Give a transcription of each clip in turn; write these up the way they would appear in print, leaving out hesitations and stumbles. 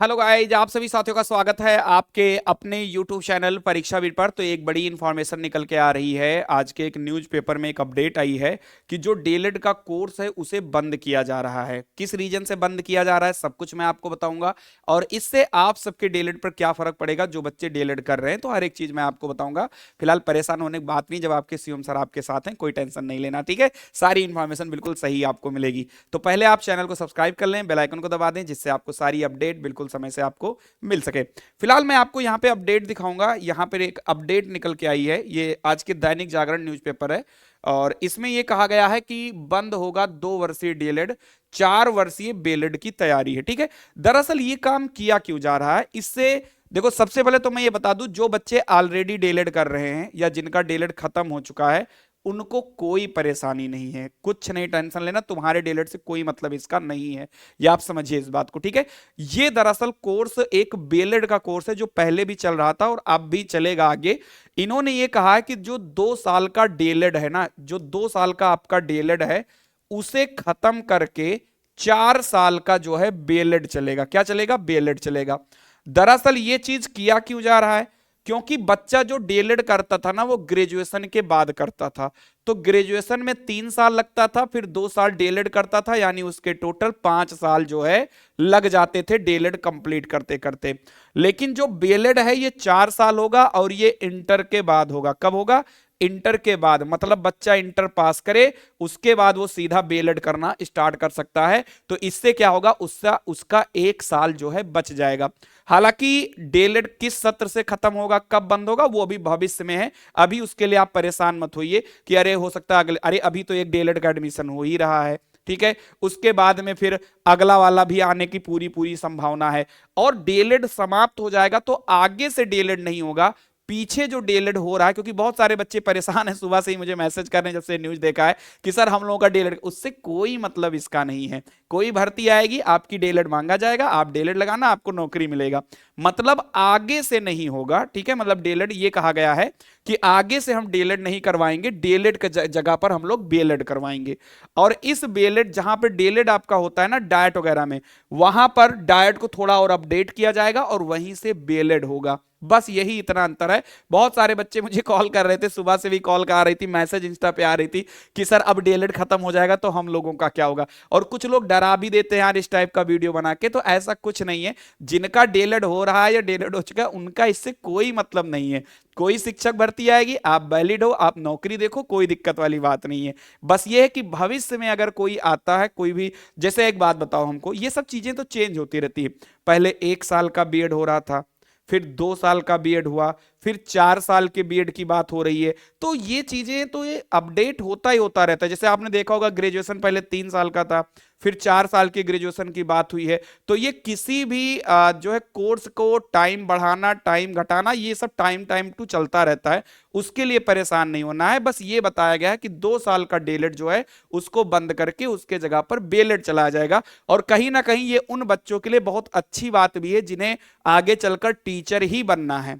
Hello guys, आप सभी साथियों का स्वागत है आपके अपने YouTube चैनल परीक्षावीर पर। तो एक बड़ी इंफॉर्मेशन निकल के आ रही है। आज के एक न्यूज़पेपर में एक अपडेट आई है कि जो डीएलएड का कोर्स है उसे बंद किया जा रहा है। किस रीजन से बंद किया जा रहा है सब कुछ मैं आपको बताऊंगा, और इससे आप सबके डीएलएड पर क्या फर्क पड़ेगा जो बच्चे डीएलएड कर रहे हैं, तो हर एक चीज मैं आपको बताऊंगा। फिलहाल परेशान होने की बात नहीं, जब आपके सीएम सर आपके साथ हैं कोई टेंशन नहीं लेना, ठीक है। सारी इंफॉर्मेशन बिल्कुल सही आपको मिलेगी। तो पहले आप चैनल को सब्सक्राइब कर लें, बेल आइकन को दबा दें, जिससे आपको सारी अपडेट बिल्कुल समय से आपको मिल सके। फिलहाल मैं आपको यहां पे अपडेट दिखाऊंगा। यहां पर एक अपडेट निकल के आई है, ये आज के दैनिक जागरण न्यूज़पेपर है, और इसमें यह कहा गया है कि बंद होगा 2 वर्षीय डीएलएड, 4 वर्षीय बीएलएड की तैयारी है, ठीक है। दरअसल ये काम किया क्यों जा रहा है, इससे देखो सबसे पहले तो मैं ये बता दूं, जो बच्चे ऑलरेडी डीएलएड कर रहे हैं या जिनका डीएलएड खत्म हो चुका है उनको कोई परेशानी नहीं है, कुछ नहीं टेंशन लेना, तुम्हारे डीएलएड से कोई मतलब इसका नहीं है। ये आप समझिए इस बात को, ठीक है। ये दरअसल कोर्स एक बीएलएड का कोर्स है जो पहले भी चल रहा था और अब भी चलेगा आगे। इन्होंने ये कहा है कि जो 2 साल का डीएलएड है ना, जो 2 साल का आपका डीएलएड है उसे खत्म करके 4 साल का जो है बीएलएड चलेगा। क्या चलेगा? बीएलएड चलेगा। दरअसल ये चीज किया क्यों जा रहा है, क्योंकि बच्चा जो डीएलएड करता था ना वो ग्रेजुएशन के बाद करता था। तो ग्रेजुएशन में 3 साल लगता था, फिर 2 साल डीएलएड करता था, यानी उसके टोटल 5 साल जो है लग जाते थे डीएलएड कंप्लीट करते करते। लेकिन जो बीएलएड है ये 4 साल होगा, और ये इंटर के बाद होगा। कब होगा? इंटर के बाद, मतलब बच्चा इंटर पास करे उसके बाद वो सीधा बीएलएड करना स्टार्ट कर सकता है। तो इससे क्या होगा, उसका 1 साल जो है बच जाएगा। हालांकि डीएलएड किस सत्र से खत्म होगा, कब बंद होगा, वो अभी भविष्य में है। अभी उसके लिए आप परेशान मत होइए कि अरे हो सकता है अगले, अरे अभी तो एक डीएलएड का एडमिशन हो ही रहा है, ठीक है। उसके बाद में फिर अगला वाला भी आने की पूरी पूरी संभावना है, और डीएलएड समाप्त हो जाएगा तो आगे से डीएलएड नहीं होगा, पीछे जो डीएलएड हो रहा है। क्योंकि बहुत सारे बच्चे परेशान हैं, सुबह से ही मुझे मैसेज कर रहे हैं जब से न्यूज देखा है कि सर हम लोगों का डीएलएड, उससे कोई मतलब इसका नहीं है। कोई भर्ती आएगी, आपकी डीएलएड मांगा जाएगा, आप डीएलएड लगाना, आपको नौकरी मिलेगा, मतलब आगे से नहीं होगा, ठीक है। मतलब डीएलएड ये कहा गया है कि आगे से हम डीएलएड नहीं करवाएंगे, डीएलएड की जगह पर हम लोग बीएलएड करवाएंगे। और इस बीएलएड, जहां पर डीएलएड आपका होता है ना डाइट वगैरह में, वहां पर डाइट को थोड़ा और अपडेट किया जाएगा और वहीं से बीएलएड होगा। बस यही इतना अंतर है। बहुत सारे बच्चे मुझे कॉल कर रहे थे, सुबह से भी कॉल आ रही थी, मैसेज इंस्टा पे आ रही थी कि सर अब डीएलएड खत्म हो जाएगा तो हम लोगों का क्या होगा। और कुछ लोग डरा भी देते हैं यार इस टाइप का वीडियो बना के, तो ऐसा कुछ नहीं है। जिनका डीएलएड हो रहा है या डीएलएड हो चुका है उनका इससे कोई मतलब नहीं है। कोई शिक्षक भर्ती आएगी, आप वैलिड हो, आप नौकरी देखो, कोई दिक्कत वाली बात नहीं है। बस ये है कि भविष्य में अगर कोई आता है, कोई भी, जैसे एक बात बताओ हमको, ये सब चीजें तो चेंज होती रहती है। पहले 1 साल का बीएड हो रहा था, फिर 2 साल का बीएड हुआ, फिर 4 साल के बीएड की बात हो रही है। तो ये चीजें तो ये अपडेट होता ही होता रहता है। जैसे आपने देखा होगा ग्रेजुएशन पहले 3 साल का था, फिर 4 साल की ग्रेजुएशन की बात हुई है। तो ये किसी भी जो है कोर्स को टाइम बढ़ाना, टाइम घटाना, ये सब टाइम टाइम टू चलता रहता है। उसके लिए परेशान नहीं होना है। बस ये बताया गया है कि 2 साल का डीएलएड जो है उसको बंद करके उसके जगह पर बीएलएड चलाया जाएगा। और कहीं ना कहीं ये उन बच्चों के लिए बहुत अच्छी बात भी है जिन्हें आगे चलकर टीचर ही बनना है।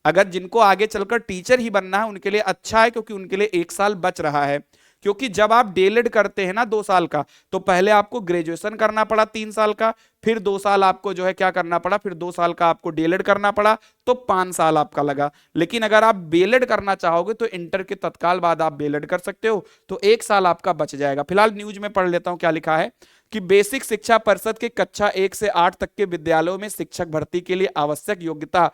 अगर जिनको आगे चलकर टीचर ही बनना है उनके लिए अच्छा है, क्योंकि उनके लिए 1 साल बच रहा है। क्योंकि जब आप डीएलएड करते हैं ना 2 साल का, तो पहले आपको ग्रेजुएशन करना पड़ा 3 साल का, फिर 2 साल आपको जो है क्या करना पड़ा, फिर 2 साल का आपको डीएलएड करना पड़ा, तो 5 साल आपका लगा। लेकिन अगर आप बीएलएड करना चाहोगे तो इंटर के तत्काल बाद आप बीएलएड कर सकते हो, तो 1 साल आपका बच जाएगा। फिलहाल न्यूज में पढ़ लेता हूं क्या लिखा है कि बेसिक शिक्षा परिषद के कक्षा 1 से 8 तक के विद्यालयों में शिक्षक भर्ती के लिए आवश्यक योग्यता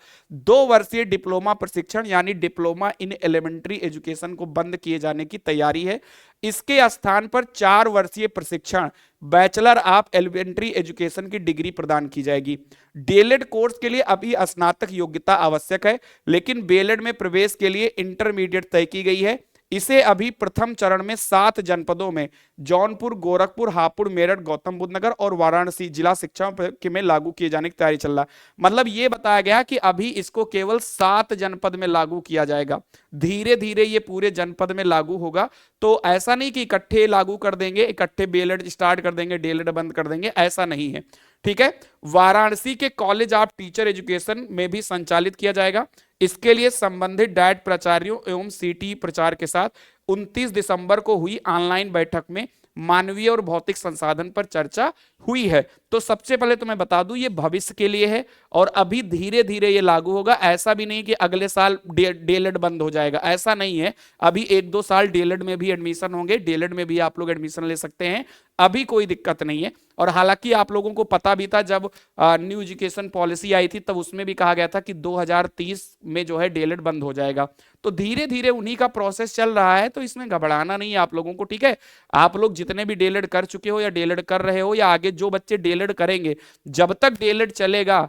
2 वर्षीय डिप्लोमा प्रशिक्षण यानी डिप्लोमा इन एलिमेंट्री एजुकेशन को बंद किए जाने की तैयारी है। इसके स्थान पर 4 वर्षीय प्रशिक्षण बैचलर ऑफ एलिमेंट्री एजुकेशन की डिग्री प्रदान की जाएगी। डीएलएड कोर्स के लिए अभी स्नातक योग्यता आवश्यक है, लेकिन बीएलएड में प्रवेश के लिए इंटरमीडिएट तय की गई है। इसे अभी प्रथम चरण में 7 जनपदों में जौनपुर, गोरखपुर, हापुड़, मेरठ, गौतम बुद्ध नगर और वाराणसी जिला शिक्षा में लागू किए जाने की तैयारी चल रहा है। मतलब ये बताया गया कि अभी इसको केवल 7 जनपद में लागू किया जाएगा। धीरे धीरे ये पूरे जनपद में लागू होगा। तो ऐसा नहीं कि इकट्ठे लागू कर देंगे, इकट्ठे बीएलएड स्टार्ट कर देंगे, डीएलएड बंद कर देंगे, ऐसा नहीं है, ठीक है। वाराणसी के कॉलेज ऑफ टीचर एजुकेशन में भी संचालित किया जाएगा। इसके लिए संबंधित डाइट प्राचार्यों एवं सीटी प्रचार के साथ 29 दिसंबर को हुई ऑनलाइन बैठक में मानवीय और भौतिक संसाधन पर चर्चा हुई है। तो सबसे पहले तो मैं बता दूं, ये भविष्य के लिए है और अभी धीरे धीरे ये लागू होगा। ऐसा भी नहीं कि अगले साल डीएलएड बंद हो जाएगा, ऐसा नहीं है। अभी 1-2 साल डीएलएड में भी एडमिशन होंगे, डीएलएड में भी आप लोग एडमिशन ले सकते हैं, अभी कोई दिक्कत नहीं है। और हालांकि आप लोगों को पता भी था, जब न्यू एजुकेशन पॉलिसी आई थी तब उसमें भी कहा गया था कि 2030 में जो है डीएलएड बंद हो जाएगा। तो धीरे धीरे उन्हीं का प्रोसेस चल रहा है, तो इसमें घबराना नहीं है आप लोगों को, ठीक है। आप लोग जितने भी डीएलएड कर चुके हो या डीएलएड कर रहे हो या आगे जो बच्चे डीएलएड करेंगे, जब तक डीएलएड चलेगा,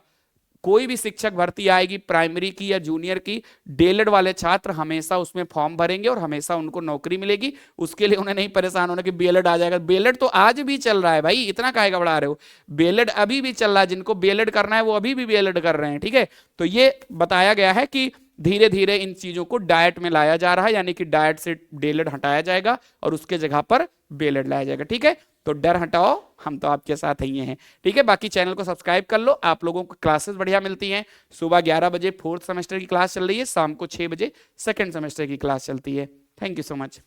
कोई भी शिक्षक भर्ती आएगी प्राइमरी की या जूनियर की, डीएलएड वाले छात्र हमेशा उसमें फॉर्म भरेंगे और हमेशा उनको नौकरी मिलेगी। उसके लिए उन्हें नहीं परेशान होना कि बीएलएड आ जाएगा। बीएलएड तो आज भी चल रहा है भाई, इतना काहे घबरा रहे हो, बीएलएड अभी भी चल रहा है। जिनको बीएलएड करना है वो अभी भी बीएलएड कर रहे हैं, ठीक है। तो ये बताया गया है कि धीरे धीरे इन चीजों को डाइट में लाया जा रहा है, यानी कि डाइट से डीएलएड हटाया जाएगा और उसके जगह पर बीएलएड लाया जाएगा, ठीक है। तो डर हटाओ, हम तो आपके साथ ही हैं, ठीक है। बाकी चैनल को सब्सक्राइब कर लो। आप लोगों को क्लासेस बढ़िया मिलती हैं। सुबह 11 बजे 4th सेमेस्टर की क्लास चल रही है, शाम को 6 बजे 2nd सेमेस्टर की क्लास चलती है। Thank you so much.